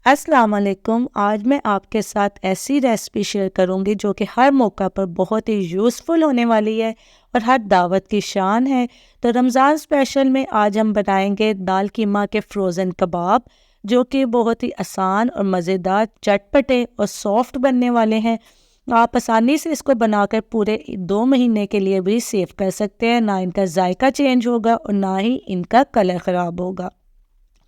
अस्सलाम वालेकुम। आज मैं आपके साथ ऐसी रेसिपी शेयर करूंगी जो कि हर मौका पर बहुत ही यूज़फुल होने वाली है और हर दावत की शान है। तो रमज़ान स्पेशल में आज हम बनाएंगे दाल कीमा के फ्रोज़न कबाब, जो कि बहुत ही आसान और मज़ेदार, चटपटे और सॉफ्ट बनने वाले हैं। आप आसानी से इसको बनाकर पूरे 2 महीने के लिए भी सेव कर सकते हैं। ना इनका जायका चेंज होगा और ना ही इनका कलर ख़राब होगा।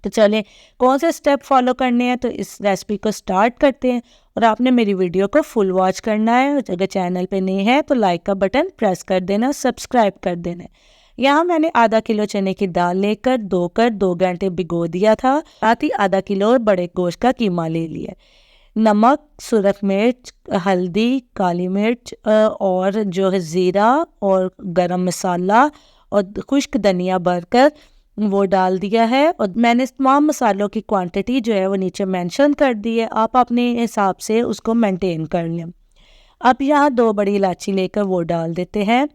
तो चलें, कौन से स्टेप फॉलो करने हैं तो इस रेसिपी को स्टार्ट करते हैं। और आपने मेरी वीडियो को फुल वॉच करना है। और अगर चैनल पे नहीं है तो लाइक का बटन प्रेस कर देना, सब्सक्राइब कर देना। यहाँ मैंने आधा किलो चने की दाल लेकर धोकर 2 घंटे भिगो दिया था। साथ ही आधा किलो बड़े गोश्त का कीमा ले लिया। नमक, सुरख मिर्च, हल्दी, काली मिर्च और जो है ज़ीरा और गरम मसाला और खुश्क धनिया भरकर वो डाल दिया है। और मैंने तमाम मसालों की क्वांटिटी जो है वो नीचे मेंशन कर दी है। आप अपने हिसाब से उसको मेंटेन कर लें। अब यहाँ 2 बड़ी इलायची लेकर वो डाल देते हैं।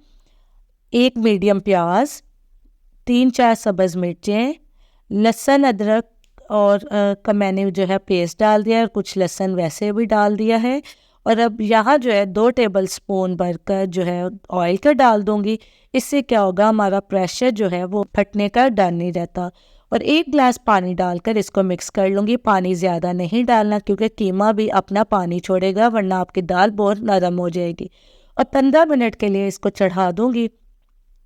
1 मीडियम प्याज, 3-4 सब्ज़ मिर्चें, लहसुन अदरक और का मैंने जो है पेस्ट डाल दिया है। कुछ लहसुन वैसे भी डाल दिया है। और अब यहाँ जो है 2 टेबल स्पून भरकर जो है ऑयल का डाल दूँगी। इससे क्या होगा, हमारा प्रेशर जो है वो फटने का डर नहीं रहता। और 1 गिलास पानी डालकर इसको मिक्स कर लूँगी। पानी ज़्यादा नहीं डालना क्योंकि कीमा भी अपना पानी छोड़ेगा, वरना आपकी दाल बहुत नरम हो जाएगी। और 15 मिनट के लिए इसको चढ़ा दूँगी।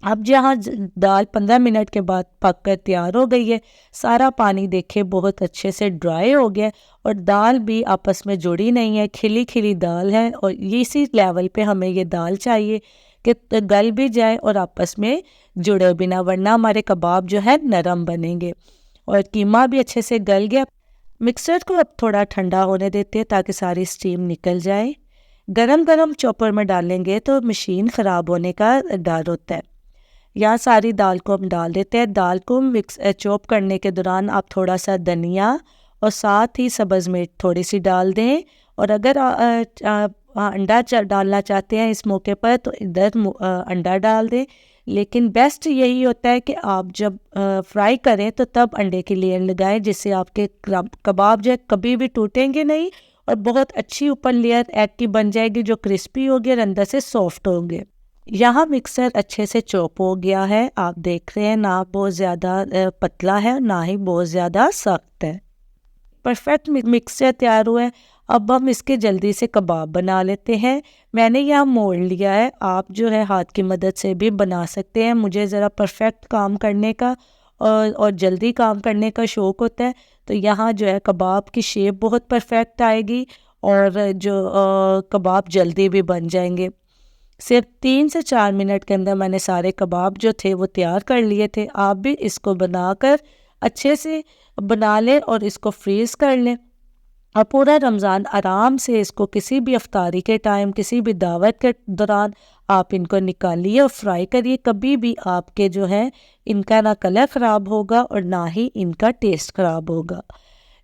अब जहाँ दाल 15 मिनट के बाद पक कर तैयार हो गई है। सारा पानी देखे बहुत अच्छे से ड्राई हो गया और दाल भी आपस में जुड़ी नहीं है, खिली खिली दाल है। और ये इसी लेवल पे हमें ये दाल चाहिए कि गल भी जाए और आपस में जुड़े भी ना, वरना हमारे कबाब जो है नरम बनेंगे। और कीमा भी अच्छे से गल गया। मिक्सर को अब थोड़ा ठंडा होने देते हैं ताकि सारी स्टीम निकल जाए। गरम गरम चॉपर में डालेंगे तो मशीन ख़राब होने का डर होता है। यहाँ सारी दाल को हम डाल देते हैं। दाल को चॉप करने के दौरान आप थोड़ा सा धनिया और साथ ही सब्ज़ मिर्च थोड़ी सी डाल दें। और अगर अंडा डालना चाहते हैं इस मौके पर तो इधर अंडा डाल दें। लेकिन बेस्ट यही होता है कि आप जब फ्राई करें तो तब अंडे की लेयर लगाएं, जिससे आपके कबाब जो है कभी भी टूटेंगे नहीं और बहुत अच्छी ऊपर लेयर एग की बन जाएगी, जो क्रिस्पी होगी और अंदर से सॉफ्ट होंगे। यहाँ मिक्सर अच्छे से चॉप हो गया है। आप देख रहे हैं, ना बहुत ज़्यादा पतला है ना ही बहुत ज़्यादा सख्त है। परफेक्ट मिक्सचर तैयार हुआ है। अब हम इसके जल्दी से कबाब बना लेते हैं। मैंने यहाँ मोड़ लिया है, आप जो है हाथ की मदद से भी बना सकते हैं। मुझे ज़रा परफेक्ट काम करने का और जल्दी काम करने का शौक़ होता है। तो यहाँ जो है कबाब की शेप बहुत परफेक्ट आएगी और जो कबाब जल्दी भी बन जाएंगे। सिर्फ 3 से 4 मिनट के अंदर मैंने सारे कबाब जो थे वो तैयार कर लिए थे। आप भी इसको बनाकर अच्छे से बना लें और इसको फ्रीज़ कर लें। और पूरा रमज़ान आराम से इसको किसी भी अफ्तारी के टाइम, किसी भी दावत के दौरान आप इनको निकालिए और फ्राई करिए। कभी भी आपके जो है इनका ना कलर ख़राब होगा और ना ही इनका टेस्ट ख़राब होगा।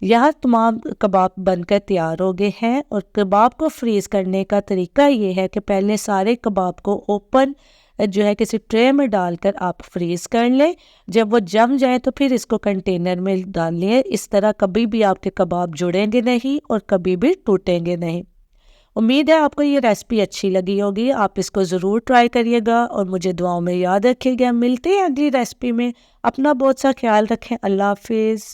यहाँ तमाम कबाब बनकर तैयार हो गए हैं। और कबाब को फ्रीज़ करने का तरीका ये है कि पहले सारे कबाब को ओपन जो है किसी ट्रे में डालकर आप फ्रीज़ कर लें। जब वो जम जाए तो फिर इसको कंटेनर में डाल लें। इस तरह कभी भी आपके कबाब जुड़ेंगे नहीं और कभी भी टूटेंगे नहीं। उम्मीद है आपको ये रेसिपी अच्छी लगी होगी। आप इसको ज़रूर ट्राई करिएगा और मुझे दुआओं में याद रखिएगा। मिलते हैं अगली रेसिपी में। अपना बहुत सा ख्याल रखें। अल्लाह हाफिज़।